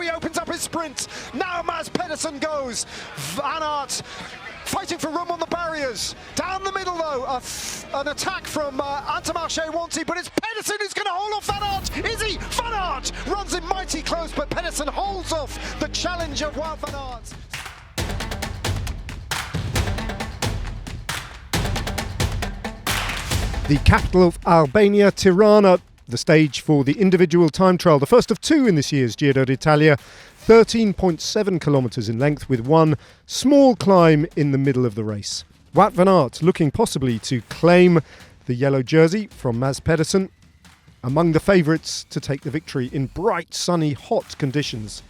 he opens up his sprint. Now Mads Pedersen goes. Van Aert fighting for room on the barriers. Down the middle though, an attack from Intermarché-Wanty, but it's Pedersen who's going to hold off Van Aert. Is he? Van Aert runs in mighty close, but Pedersen holds off the challenge of Wout van Aert. The capital of Albania, Tirana, the stage for the individual time trial, the first of two in this year's Giro d'Italia, 13.7 kilometres in length with one small climb in the middle of the race. Wout van Aert looking possibly to claim the yellow jersey from Mads Pedersen, among the favourites to take the victory in bright, sunny, hot conditions.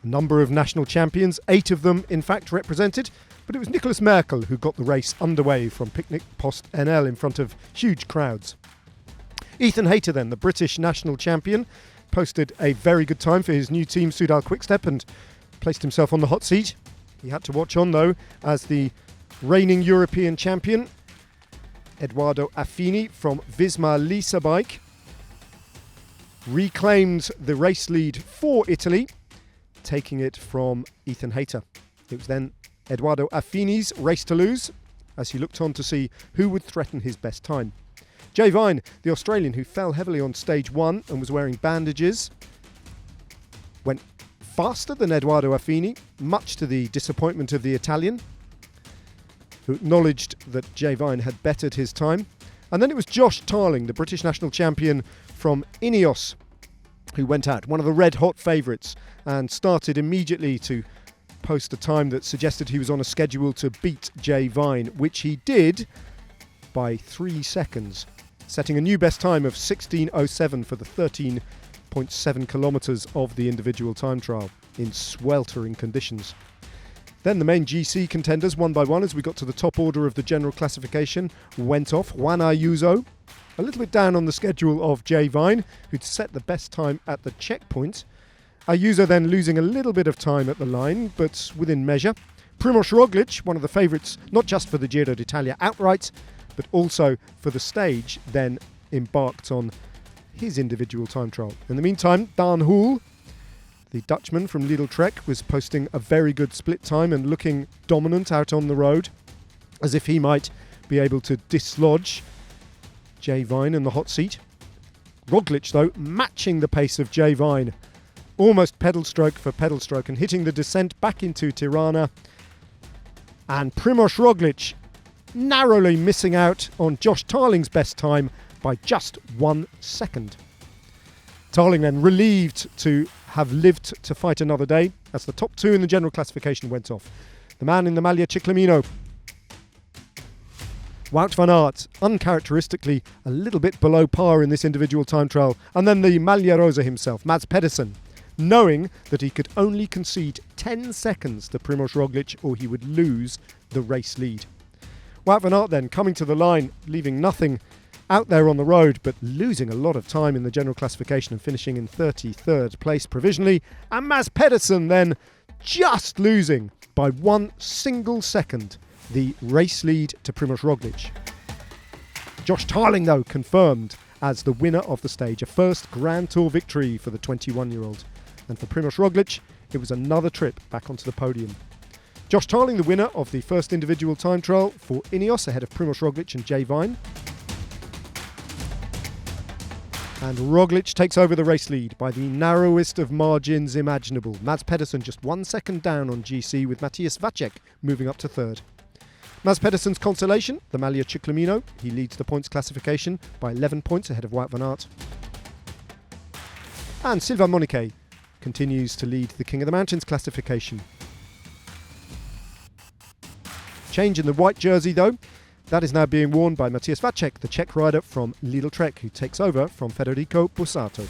A number of national champions, 8 of them in fact represented, but it was Nicolas Merkel who got the race underway from Picnic Post NL in front of huge crowds. Ethan Hayter then, the British national champion, posted a very good time for his new team Soudal Quickstep and placed himself on the hot seat. He had to watch on though as the reigning European champion Edoardo Affini from Visma Lease bike reclaimed the race lead for Italy, taking it from Ethan Hayter. It was then Edoardo Affini's race to lose as he looked on to see who would threaten his best time. Jay Vine, the Australian who fell heavily on stage 1 and was wearing bandages, went faster than Edoardo Affini, much to the disappointment of the Italian, who acknowledged that Jay Vine had bettered his time. And then it was Josh Tarling, the British national champion from Ineos, who went out, one of the red-hot favourites, and started immediately to post a time that suggested he was on a schedule to beat Jay Vine, which he did by 3 seconds, setting a new best time of 16:07 for the 13.7 kilometres of the individual time trial in sweltering conditions. Then the main GC contenders, one by one, as we got to the top order of the general classification, went off. Juan Ayuso, a little bit down on the schedule of Jay Vine, who'd set the best time at the checkpoint. Ayuso then losing a little bit of time at the line, but within measure. Primož Roglic, one of the favourites, not just for the Giro d'Italia outright, but also for the stage, then embarked on his individual time trial. In the meantime, Daan Hoel, the Dutchman from Lidl-Trek, was posting a very good split time and looking dominant out on the road, as if he might be able to dislodge Jay Vine in the hot seat. Roglic, though, matching the pace of Jay Vine, almost pedal stroke for pedal stroke, and hitting the descent back into Tirana. And Primož Roglic narrowly missing out on Josh Tarling's best time by just 1 second. Tarling then relieved to have lived to fight another day as the top 2 in the general classification went off. The man in the Maglia Ciclamino, Wout van Aert, uncharacteristically a little bit below par in this individual time trial. And then the Maglia Rosa himself, Mads Pedersen, knowing that he could only concede 10 seconds to Primož Roglic or he would lose the race lead. Wout van Aert then coming to the line, leaving nothing out there on the road, but losing a lot of time in the general classification and finishing in 33rd place provisionally. And Mads Pedersen then just losing by 1 single second the race lead to Primož Roglic. Josh Tarling, though, confirmed as the winner of the stage, a first Grand Tour victory for the 21-year-old. And for Primož Roglic, it was another trip back onto the podium. Josh Tarling, the winner of the first individual time trial for Ineos, ahead of Primož Roglic and Jay Vine. And Roglic takes over the race lead by the narrowest of margins imaginable. Mads Pedersen just 1 second down on GC, with Matthias Vacek moving up to third. Mads Pedersen's consolation, the Maglia Ciclamino. He leads the points classification by 11 points ahead of Wout van Aert. And Sylvain Moniquet continues to lead the King of the Mountains classification. Change in the white jersey, though. That is now being worn by Matthias Vacek, the Czech rider from Lidl-Trek, who takes over from Federico Bussato.